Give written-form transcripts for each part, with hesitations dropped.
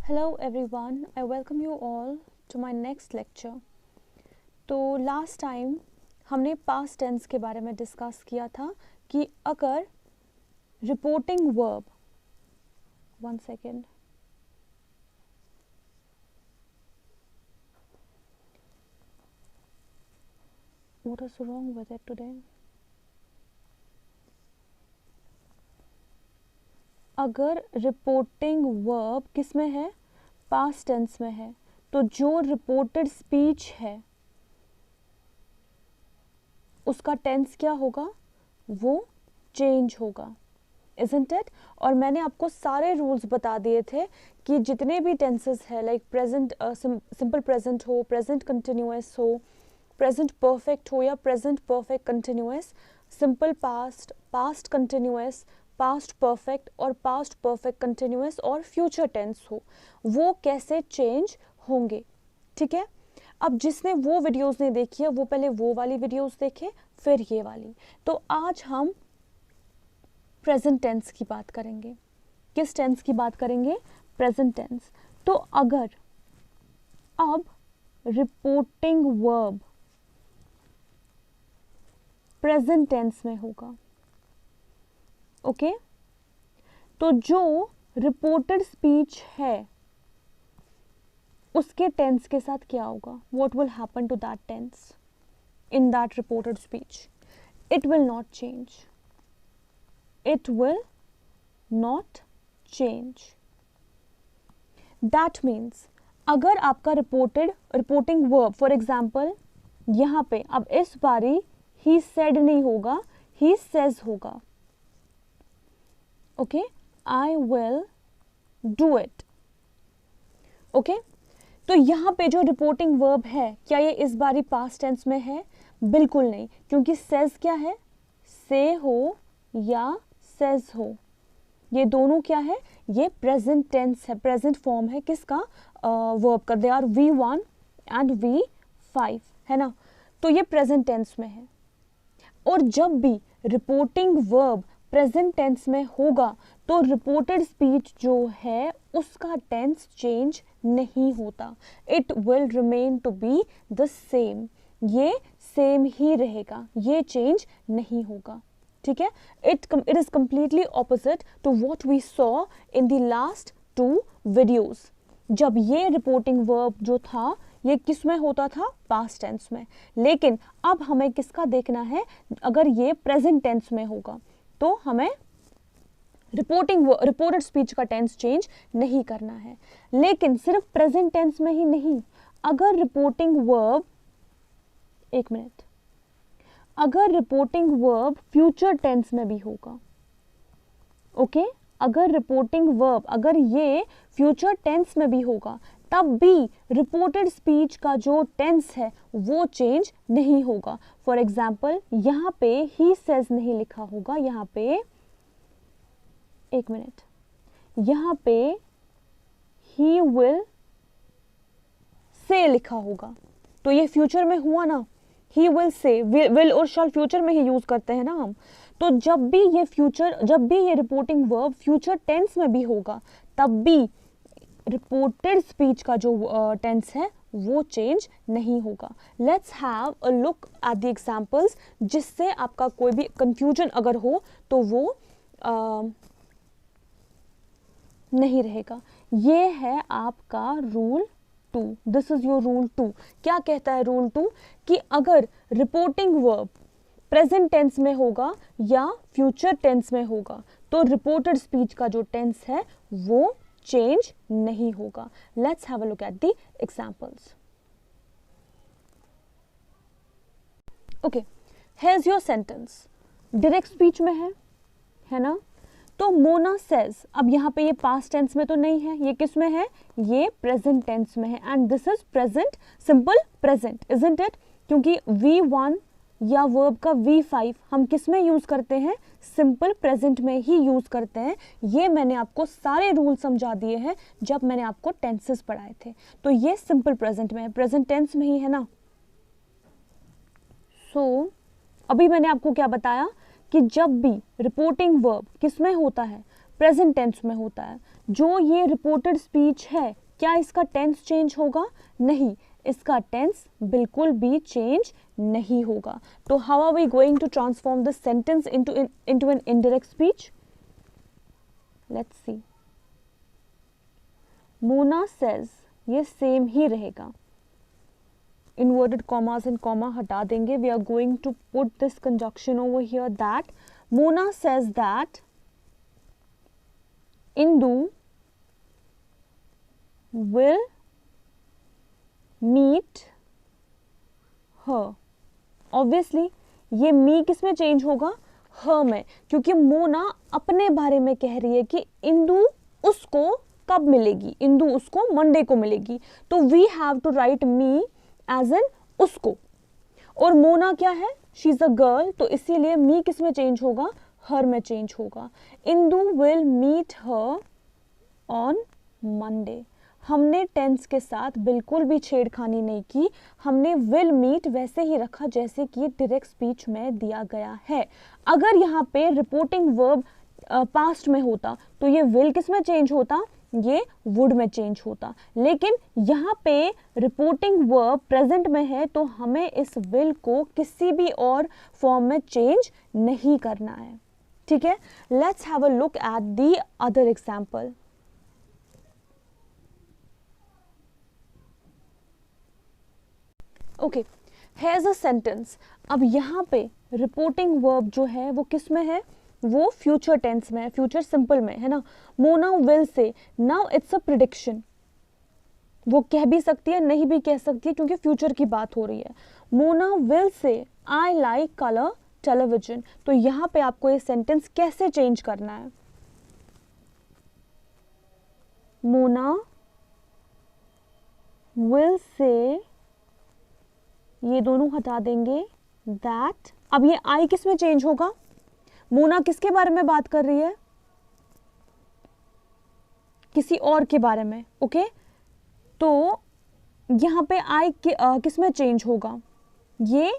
Hello everyone, I welcome you all to my next lecture. तो last time हमने past tense के बारे में डिस्कस किया था कि अगर reporting verb, one second, what is wrong with it today? अगर रिपोर्टिंग वर्ब किस में है, पास्ट टेंस में है, तो जो रिपोर्टेड स्पीच है उसका टेंस क्या होगा, वो चेंज होगा, isn't it? और मैंने आपको सारे रूल्स बता दिए थे कि जितने भी टेंसेस है लाइक प्रेजेंट सिंपल प्रेजेंट हो, प्रेजेंट कंटिन्यूअस हो, प्रेजेंट परफेक्ट हो या present perfect continuous, simple past, past continuous, past perfect और पास्ट परफेक्ट कंटिन्यूअस और फ्यूचर टेंस हो, वो कैसे चेंज होंगे. ठीक है, अब जिसने वो वीडियोस नहीं देखी है वो पहले वो वाली वीडियोस देखे फिर ये वाली. तो आज हम प्रेजेंट टेंस की बात करेंगे. किस टेंस की बात करेंगे? Present tense. तो अगर अब रिपोर्टिंग वर्ब प्रेजेंट टेंस में होगा, ओके, तो जो रिपोर्टेड स्पीच है उसके टेंस के साथ क्या होगा? What will happen to that tense in that reported speech? It will not change. It will not change. That means अगर आपका रिपोर्टिंग वर्ब फॉर एग्जाम्पल यहाँ पे अब इस बारी ही सेड नहीं होगा, ही सेज होगा. Okay, I will do it. Okay, तो यहाँ पे जो रिपोर्टिंग वर्ब है क्या ये इस बारी पास्ट टेंस में है? बिल्कुल नहीं, क्योंकि सेज क्या है? से हो या सेज हो, ये दोनों क्या है? ये प्रेजेंट टेंस है, प्रेजेंट फॉर्म है किसका? वर्ब का. They are V1 and V5, है ना. तो ये प्रेजेंट टेंस में है. और जब भी रिपोर्टिंग वर्ब प्रेजेंट टेंस में होगा तो रिपोर्टेड स्पीच जो है उसका टेंस चेंज नहीं होता. It will remain to be the same. ये सेम ही रहेगा, ये चेंज नहीं होगा. ठीक है, it is completely opposite to what we saw in the last 2 videos. जब ये रिपोर्टिंग वर्ब जो था ये किस में होता था? पास्ट टेंस में. लेकिन अब हमें किसका देखना है? अगर ये प्रेजेंट टेंस में होगा तो हमें रिपोर्टेड स्पीच का टेंस चेंज नहीं करना है. लेकिन सिर्फ प्रेजेंट टेंस में ही नहीं, अगर रिपोर्टिंग वर्ब, एक मिनट, अगर रिपोर्टिंग वर्ब फ्यूचर टेंस में भी होगा, ओके, अगर रिपोर्टिंग वर्ब अगर ये फ्यूचर टेंस में भी होगा तब भी रिपोर्टेड स्पीच का जो टेंस है वो चेंज नहीं होगा. फॉर एग्जाम्पल यहाँ पे ही सेज नहीं लिखा होगा, यहाँ पे एक मिनट, यहाँ पे ही विल से लिखा होगा, तो ये फ्यूचर में हुआ ना. ही विल से, विल और शैल फ्यूचर में ही यूज करते हैं ना हम. तो जब भी ये रिपोर्टिंग वर्ब फ्यूचर टेंस में भी होगा तब भी रिपोर्टेड स्पीच का जो टेंस है वो चेंज नहीं होगा. Let's have a look at the examples, जिससे आपका कोई भी कंफ्यूजन अगर हो तो वो नहीं रहेगा. ये है आपका rule 2. This is your rule 2. क्या कहता है रूल 2? कि अगर रिपोर्टिंग वर्ब प्रेजेंट टेंस में होगा या फ्यूचर टेंस में होगा तो रिपोर्टेड स्पीच का जो टेंस है वो चेंज नहीं होगा. Let's have a look at the examples. Okay, here is your sentence. Direct speech में है ना. तो मोना सेज, अब यहाँ पे ये पास्ट टेंस में तो नहीं है, ये किस में है? ये प्रेजेंट टेंस में है. And this is present simple present, isn't it? क्योंकि V1 या वर्ब का V5 हम किस में यूज करते हैं? सिंपल प्रेजेंट में ही यूज करते हैं. ये मैंने आपको सारे रूल समझा दिए हैं जब मैंने आपको टेंसेस पढ़ाए थे. तो ये सिंपल प्रेजेंट में है, प्रेजेंट टेंस में ही है ना. सो अभी मैंने आपको क्या बताया कि जब भी रिपोर्टिंग वर्ब किस में होता है? प्रेजेंट टेंस में होता है। जो ये रिपोर्टेड स्पीच है, क्या इसका टेंस चेंज होगा? नहीं, इसका टेंस बिल्कुल भी चेंज नहीं होगा। तो how are we going to transform this sentence into an indirect speech? Let's see. Mona says, ये सेम ही रहेगा, इन्वर्टेड कॉमास एंड कॉमा हटा देंगे। We are going to put this conjunction over here that Mona says that Indu will meet her। Obviously ये मी किस में change होगा? her में, क्योंकि मोना अपने बारे में कह रही है कि इंदू उसको कब मिलेगी, इंदू उसको मंडे को मिलेगी। तो we have to write me as an उसको, और मोना क्या है? शी इज अ गर्ल, तो इसीलिए मी किस में चेंज होगा? हर में चेंज होगा। Indu will meet her on Monday. हमने टेंस के साथ बिल्कुल भी छेड़खानी नहीं की, हमने विल मीट वैसे ही रखा जैसे कि डायरेक्ट स्पीच में दिया गया है। अगर यहाँ पे रिपोर्टिंग वर्ब पास्ट में होता तो ये विल किस में चेंज होता? ये वुड में चेंज होता। लेकिन यहाँ पे रिपोर्टिंग वर्ब प्रेजेंट में है, तो हमें इस विल को किसी भी और फॉर्म में चेंज नहीं करना है। ठीक है, let's have a look at the other example. Okay, hairs a sentence. अब यहाँ पे रिपोर्टिंग वर्ब जो है वो किस में है? वो फ्यूचर टेंस में है, फ्यूचर सिंपल में है ना। Mona will say, now it's a prediction. वो कह भी सकती है, नहीं भी कह सकती है, क्योंकि फ्यूचर की बात हो रही है। Mona will say I like colour television. तो यहाँ पे आपको ये सेंटेंस कैसे चेंज करना है? मोना विल से, ये दोनों हटा देंगे, दैट। अब ये आई किस में चेंज होगा? मोना किसके बारे में बात कर रही है? किसी और के बारे में। ओके, तो यहां पे आई किस में चेंज होगा? ये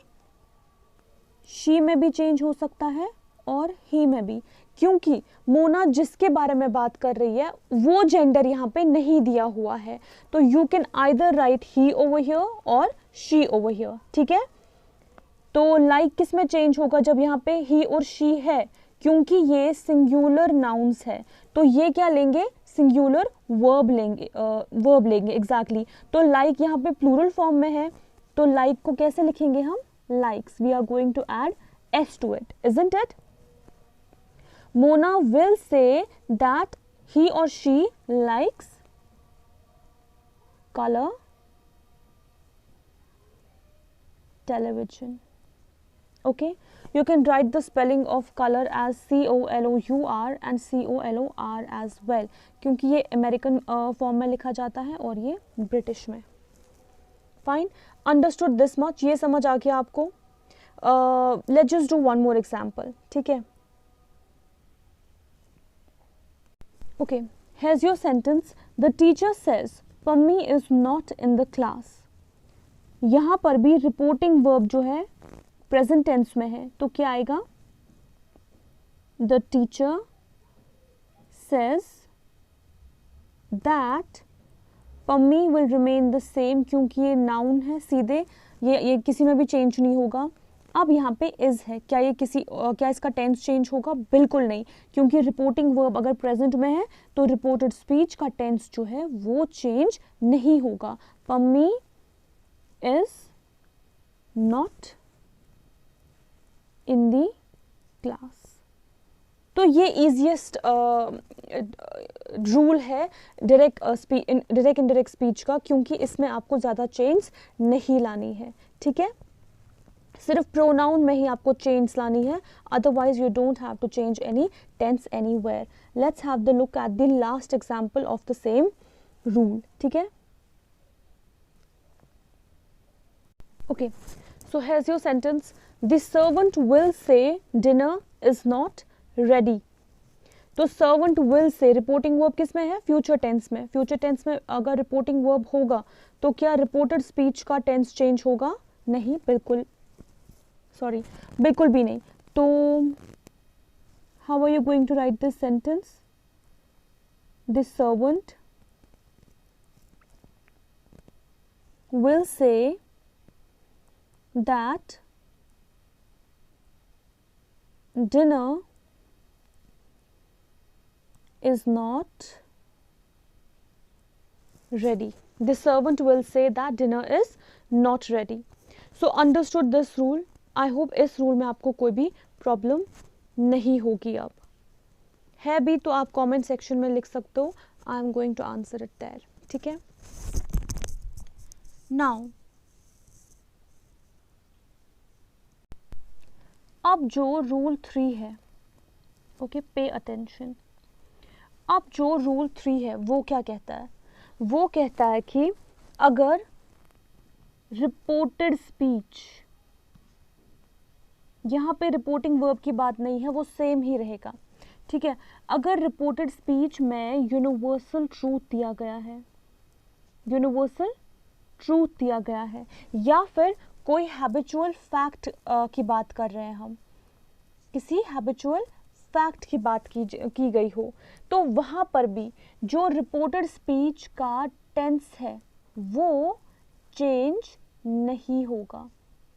शी में भी चेंज हो सकता है और ही में भी, क्योंकि मोना जिसके बारे में बात कर रही है वो जेंडर यहाँ पे नहीं दिया हुआ है। तो you can either right he over here और शी ओवर हियर। ठीक है, तो लाइक किस में चेंज होगा जब यहाँ पे ही और शी है? क्योंकि ये सिंगुलर नाउन्स है, तो ये क्या लेंगे? सिंगुलर वर्ब लेंगे एग्जैक्टली। तो लाइक यहाँ पे प्लूरल फॉर्म में है, तो लाइक को कैसे लिखेंगे हम? Likes. We are going to add s to it, isn't it? Mona will say that he or she likes color television. Okay, you can write the spelling of color as COLOUR and COLOR as well, क्योंकि ये American form में लिखा जाता है और ये British में। Fine, understood this much? ये समझ आ गया आपको? Let's just do one more example. ठीक है, okay, here's your sentence. The teacher says Pammi is not in the class. यहाँ पर भी रिपोर्टिंग वर्ब जो है प्रेजेंट टेंस में है, तो क्या आएगा? The teacher says that Pammi will remain the same, क्योंकि ये नाउन है सीधे, ये किसी में भी चेंज नहीं होगा। अब यहाँ पे इज है, क्या ये क्या इसका टेंस चेंज होगा? बिल्कुल नहीं, क्योंकि रिपोर्टिंग वर्ब अगर प्रेजेंट में है तो रिपोर्टेड स्पीच का टेंस जो है वो चेंज नहीं होगा। Pammi is not in the class. तो ये इजीएस्ट रूल है डायरेक्ट इनडायरेक्ट स्पीच का, क्योंकि इसमें आपको ज़्यादा चेंज नहीं लानी है। ठीक है, सिर्फ प्रोनाउन में ही आपको चेंज लानी है, otherwise you don't have to change any tense anywhere. Let's have the look at the last example of the same rule. ठीक है, okay, so here's your sentence. The servant will say dinner is not ready. तो servant will say reporting verb किस में है? Future tense में। Future tense में अगर reporting verb होगा तो क्या रिपोर्टेड स्पीच का टेंस चेंज होगा? नहीं, बिल्कुल भी नहीं। तो how are you going to write this sentence? the servant will say that dinner is not ready. The servant will say that dinner is not ready. So understood this rule. I hope इस rule में आपको कोई भी problem नहीं होगी. अब है भी तो आप कमेंट सेक्शन में लिख सकते हो. I am going to answer it there. ठीक है. नाउ अब जो रूल 3 है, ओके, पे अटेंशन. अब जो रूल 3 है वो क्या कहता है? वो कहता है कि अगर रिपोर्टेड स्पीच, यहाँ पे रिपोर्टिंग वर्ब की बात नहीं है, वो सेम ही रहेगा. ठीक है. अगर रिपोर्टेड स्पीच में यूनिवर्सल ट्रूथ दिया गया है, यूनिवर्सल ट्रूथ दिया गया है, या फिर कोई हैबिचुअल फैक्ट की बात कर रहे हैं हम, किसी हैबिचुअल फैक्ट की बात की गई हो, तो वहां पर भी जो रिपोर्टेड स्पीच का टेंस है वो चेंज नहीं होगा,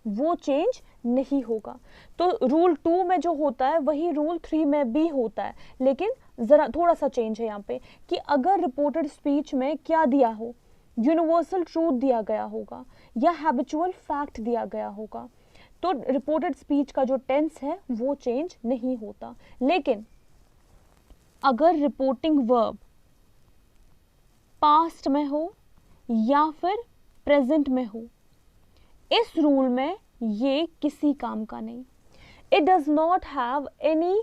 वो चेंज नहीं होगा. तो रूल 2 में जो होता है वही रूल 3 में भी होता है, लेकिन जरा थोड़ा सा चेंज है यहाँ पे कि अगर रिपोर्टेड स्पीच में क्या दिया हो, यूनिवर्सल ट्रूथ दिया गया होगा या हैबिचुअल फैक्ट दिया गया होगा, तो रिपोर्टेड स्पीच का जो टेंस है वो चेंज नहीं होता. लेकिन अगर रिपोर्टिंग वर्ब पास्ट में हो या फिर प्रेजेंट में हो, इस रूल में ये किसी काम का नहीं. It does not have any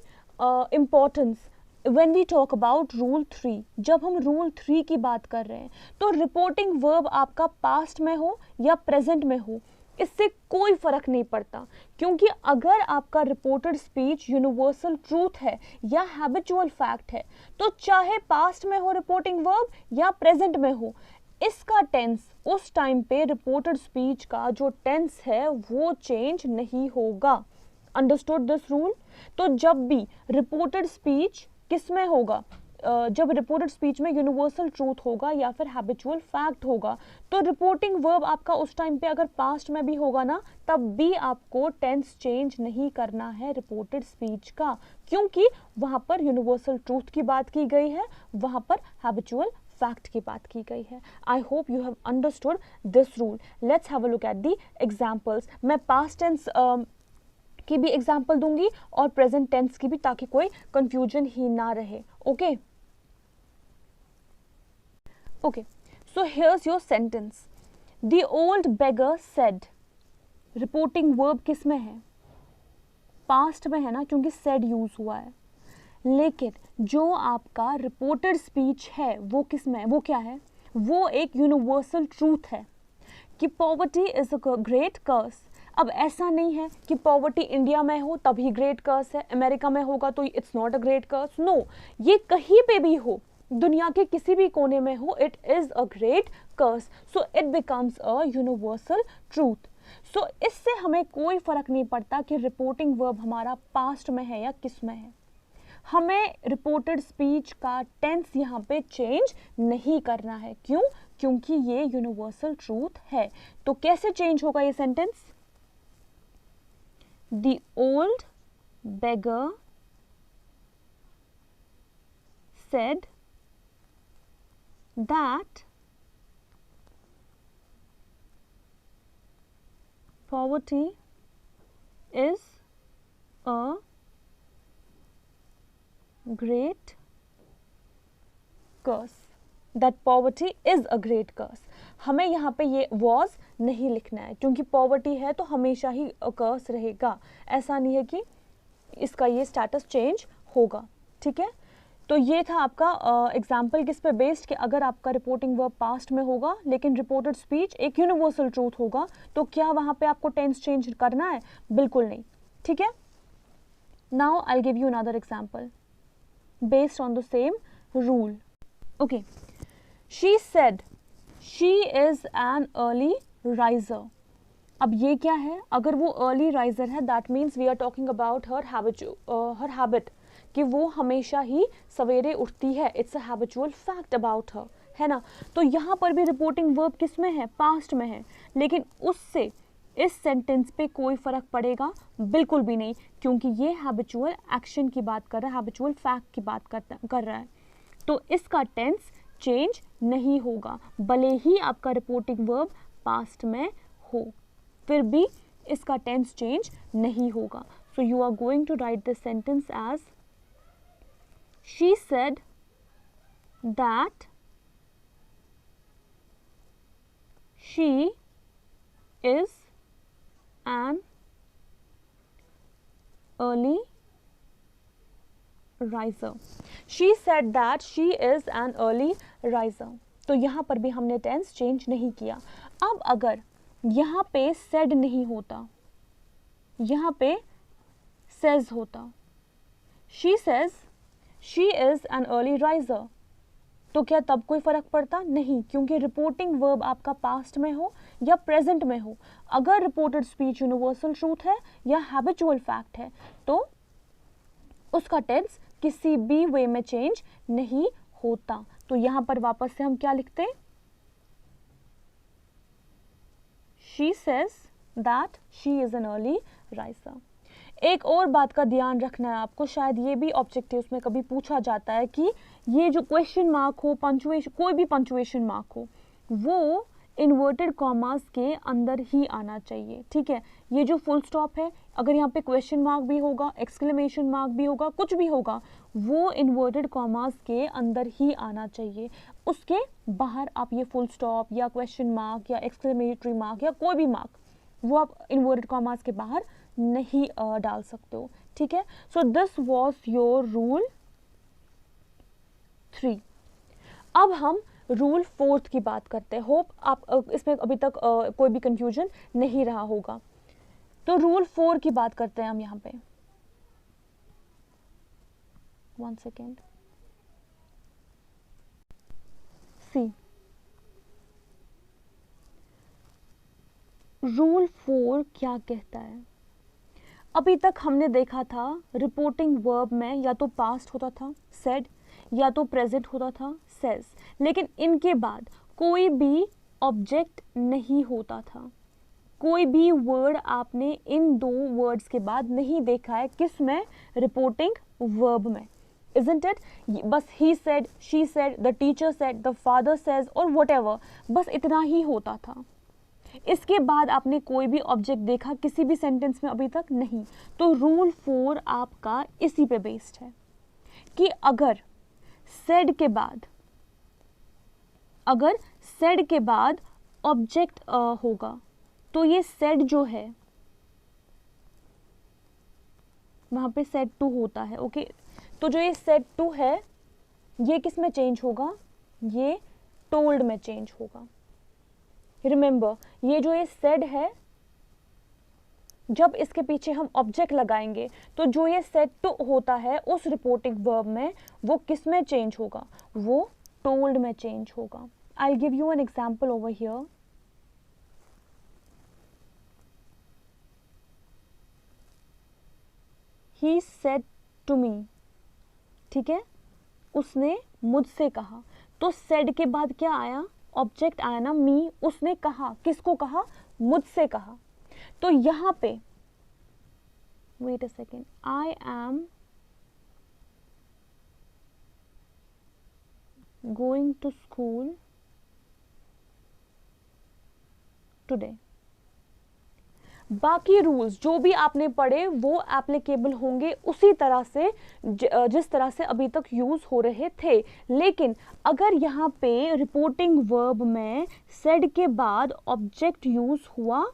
importance when we talk about rule 3. जब हम रूल 3 की बात कर रहे हैं तो रिपोर्टिंग वर्ब आपका पास्ट में हो या प्रेजेंट में हो, इससे कोई फर्क नहीं पड़ता, क्योंकि अगर आपका रिपोर्टेड स्पीच यूनिवर्सल ट्रूथ है या हैबिचुअल फैक्ट है, तो चाहे पास्ट में हो रिपोर्टिंग वर्ब या प्रेजेंट में हो, इसका टेंस उस टाइम पे रिपोर्टेड स्पीच का जो टेंस है वो चेंज नहीं होगा. Understood this rule. तो जब भी रिपोर्टेड स्पीच किस में होगा, जब रिपोर्टेड स्पीच में यूनिवर्सल ट्रूथ होगा या फिर हैबिचुअल फैक्ट होगा, तो रिपोर्टिंग वर्ब आपका उस टाइम पे अगर पास्ट में भी होगा ना, तब भी आपको टेंस चेंज नहीं करना है रिपोर्टेड स्पीच का, क्योंकि वहां पर यूनिवर्सल ट्रूथ की बात की गई है, वहां पर हैबिचुअल फैक्ट की बात की गई है. I hope you have understood this rule. Let's have a look at the examples. मैं पास्ट टेंस की भी एग्जाम्पल दूंगी और प्रेजेंट टेंस की भी, ताकि कोई कंफ्यूजन ही ना रहे. Okay okay. So here's your sentence. The old beggar said. Reporting verb किस में है? पास्ट में है ना, क्योंकि सेड यूज हुआ है. लेकिन जो आपका रिपोर्टेड स्पीच है वो किस में है? वो क्या है? वो एक यूनिवर्सल ट्रूथ है कि पॉवर्टी इज अ ग्रेट कर्स. अब ऐसा नहीं है कि पॉवर्टी इंडिया में हो तभी ग्रेट कर्स है, अमेरिका में होगा तो it's not a great curse. No, ये कहीं पे भी हो, दुनिया के किसी भी कोने में हो, it is a great curse. So it becomes a universal truth. So इससे हमें कोई फर्क नहीं पड़ता कि रिपोर्टिंग वर्ब हमारा पास्ट में है या किस में है. हमें रिपोर्टेड स्पीच का टेंस यहाँ पे चेंज नहीं करना है. क्यों? क्योंकि ये यूनिवर्सल ट्रूथ है. तो कैसे चेंज होगा ये sentence? The old beggar said that poverty is a great curse. That poverty is a great curse. हमें यहाँ पे ये was नहीं लिखना है, क्योंकि पॉवर्टी है तो हमेशा ही कर्स रहेगा. ऐसा नहीं है कि इसका ये स्टेटस चेंज होगा. ठीक है. तो ये था आपका एग्जाम्पल किस पे बेस्ड, कि अगर आपका रिपोर्टिंग वर्ब पास्ट में होगा लेकिन रिपोर्टेड स्पीच एक यूनिवर्सल ट्रूथ होगा, तो क्या वहाँ पे आपको टेंस चेंज करना है? बिल्कुल नहीं. ठीक है. Now I give you another example based on the same rule. Okay. She said she is an early riser. अब ये क्या है? अगर वो अर्ली राइजर है, that means we are talking about her habit कि वो हमेशा ही सवेरे उठती है, it's a habitual fact about her, है ना। तो यहाँ पर भी रिपोर्टिंग वर्ब किस में है, पास्ट में है, लेकिन उससे इस सेंटेंस पे कोई फर्क पड़ेगा बिल्कुल भी नहीं, क्योंकि ये हैबिचुअल एक्शन की बात कर रहा है, हैबिचुअल फैक्ट की बात कर रहा है। तो इसका टेंस चेंज नहीं होगा, भले ही आपका रिपोर्टिंग वर्ब पास्ट में हो, फिर भी इसका टेंस चेंज नहीं होगा। So you are going to write this sentence as she said that she is an early riser. She said that she is an early riser. तो यहाँ पर भी हमने टेंस चेंज नहीं किया। अब अगर यहाँ पे said नहीं होता, यहाँ पे says होता, she says she is an early riser, तो क्या तब कोई फर्क पड़ता? नहीं, क्योंकि रिपोर्टिंग वर्ब आपका पास्ट में हो या प्रेजेंट में हो, अगर रिपोर्टेड स्पीच यूनिवर्सल ट्रूथ है या हैबिचुअल फैक्ट है तो उसका टेंस किसी भी वे में चेंज नहीं होता। तो यहां पर वापस से हम क्या लिखते हैं, she says that she is an early riser. एक और बात का ध्यान रखना है आपको, शायद ये भी ऑब्जेक्टिव्स में कभी पूछा जाता है कि ये जो क्वेश्चन मार्क हो, पंचुएशन, कोई भी पंचुएशन मार्क हो, वो इन्वर्टेड कॉमास के अंदर ही आना चाहिए, ठीक है। ये जो फुल स्टॉप है, अगर यहाँ पे क्वेश्चन मार्क भी होगा, एक्सक्लेमेशन मार्क भी होगा, कुछ भी होगा, वो इन्वर्टेड कॉमास के अंदर ही आना चाहिए। उसके बाहर आप ये फुल स्टॉप या क्वेश्चन मार्क या एक्सक्लेमेटरी मार्क या कोई भी मार्क, वो आप इन्वर्टेड कॉमास के बाहर नहीं डाल सकते हो, ठीक है। So this was your rule 3। अब हम रूल 4 की बात करते हैं। होप आप इसमें अभी तक कोई भी कंफ्यूजन नहीं रहा होगा। तो रूल 4 की बात करते हैं हम यहाँ पे। 1 सेकेंड। सी, रूल 4 क्या कहता है? अभी तक हमने देखा था रिपोर्टिंग वर्ब में या तो पास्ट होता था सेड, या तो प्रेजेंट होता था सेज, लेकिन इनके बाद कोई भी ऑब्जेक्ट नहीं होता था। कोई भी वर्ड आपने इन दो वर्ड्स के बाद नहीं देखा है, किस में? रिपोर्टिंग वर्ब में, isn't it? बस he said, she said, the teacher said, the father says और whatever, बस इतना ही होता था। इसके बाद आपने कोई भी ऑब्जेक्ट देखा किसी भी सेंटेंस में अभी तक नहीं। तो रूल 4 आपका इसी पे बेस्ड है कि अगर सेड के बाद ऑब्जेक्ट होगा तो ये सेड जो है वहां पे सेड टू होता है, ओके। तो जो ये सेड टू है ये किस में चेंज होगा? ये टोल्ड में चेंज होगा। रिमेंबर, ये जो ये सेड है, जब इसके पीछे हम ऑब्जेक्ट लगाएंगे तो जो ये सेड टू होता है उस रिपोर्टिंग वर्ब में वो किस में चेंज होगा? वो टोल्ड में चेंज होगा। I give you an example over here. He said to me, ठीक है, उसने मुझसे कहा। तो सेड के बाद क्या आया? ऑब्जेक्ट आया ना, मी। उसने कहा, किसको कहा? मुझसे कहा। तो यहां पे wait a second, I am going to school today. बाकी रूल्स जो भी आपने पढ़े वो एप्लीकेबल होंगे उसी तरह से जिस तरह से अभी तक यूज हो रहे थे। लेकिन अगर यहाँ पे रिपोर्टिंग वर्ब में सेड के बाद ऑब्जेक्ट यूज हुआ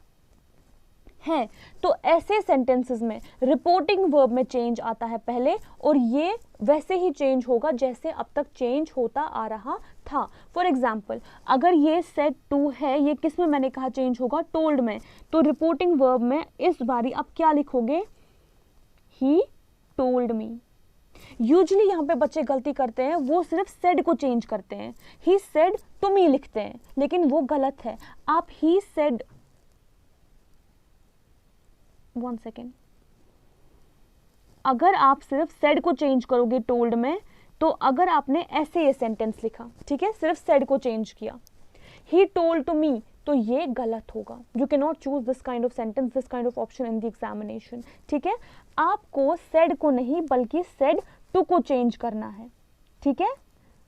है तो ऐसे सेंटेंसेस में रिपोर्टिंग वर्ब में चेंज आता है पहले, और ये वैसे ही चेंज होगा जैसे अब तक चेंज होता आ रहा था। फॉर एग्जाम्पल, अगर ये सेड टू है, ये किस में मैंने कहा चेंज होगा? टोल्ड में। तो रिपोर्टिंग वर्ब में इस बारी आप क्या लिखोगे? ही टोल्ड मी। यूजुअली यहाँ पे बच्चे गलती करते हैं, वो सिर्फ सेड को चेंज करते हैं, ही सेड टू मी लिखते हैं, लेकिन वो गलत है। आप ही सेड, 1 सेकेंड, अगर आप सिर्फ सेड को चेंज करोगे टोल्ड में, तो अगर आपने ऐसे ये सेंटेंस लिखा, ठीक है, सिर्फ सेड को चेंज किया, ही टोल्ड टू मी, तो ये गलत होगा. You can not choose this kind of sentence, this kind of option in the examination. ठीक है, आपको सेड को नहीं बल्कि सेड टू को चेंज करना है. ठीक है,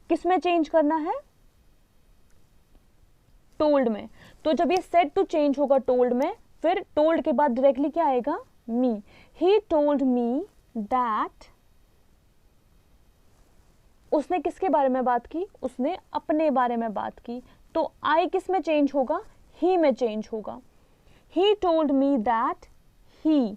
किस में चेंज करना है? टोल्ड में. तो जब ये सेड टू चेंज होगा टोल्ड में, फिर टोल्ड के बाद डायरेक्टली क्या आएगा? Me. He told me that. उसने किसके बारे में बात की? उसने अपने बारे में बात की. तो आई किस में चेंज होगा? ही में चेंज होगा. ही टोल्ड मी दैट ही.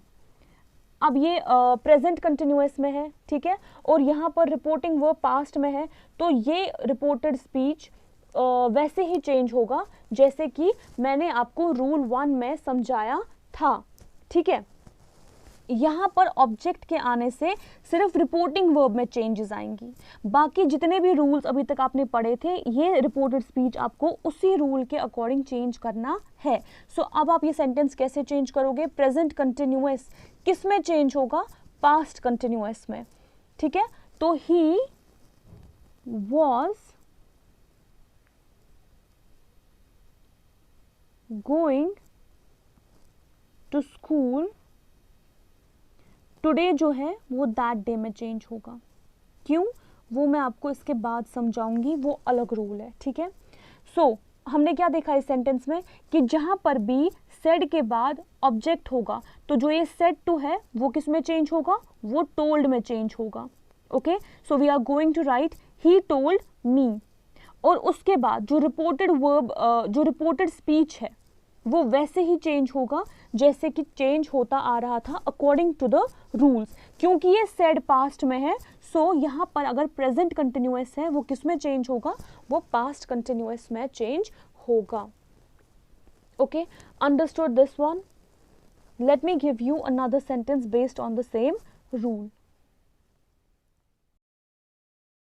अब ये प्रेजेंट कंटिन्यूअस में है. ठीक है, और यहाँ पर रिपोर्टिंग वर्ब पास्ट में है, तो ये रिपोर्टेड स्पीच वैसे ही चेंज होगा जैसे कि मैंने आपको रूल 1 में समझाया था. ठीक है, यहाँ पर ऑब्जेक्ट के आने से सिर्फ रिपोर्टिंग वर्ब में चेंजेस आएंगी. बाकी जितने भी रूल्स अभी तक आपने पढ़े थे, ये रिपोर्टेड स्पीच आपको उसी रूल के अकॉर्डिंग चेंज करना है. सो अब आप ये सेंटेंस कैसे चेंज करोगे? प्रेजेंट कंटिन्यूअस किस में चेंज होगा? पास्ट कंटिन्यूअस में. ठीक है, तो he was going to school today, जो है वो दैट डे में चेंज होगा. क्यों? वो मैं आपको इसके बाद समझाऊंगी, वो अलग रूल है. ठीक है, सो हमने क्या देखा इस सेंटेंस में कि जहां पर भी सेड के बाद ऑब्जेक्ट होगा, तो जो ये सेड टू है वो किस में चेंज होगा? वो टोल्ड में चेंज होगा. Okay, so we are going to write he told me. और उसके बाद जो रिपोर्टेड वर्ब, जो रिपोर्टेड स्पीच है, वो वैसे ही चेंज होगा जैसे कि चेंज होता आ रहा था अकॉर्डिंग टू द रूल्स. क्योंकि ये सेड पास्ट में है, सो यहाँ पर अगर प्रेजेंट कंटिन्यूअस है, वो किस में चेंज होगा? वो पास्ट कंटिन्यूअस में चेंज होगा. Okay, understood this one? Let me give you another sentence based on the same rule.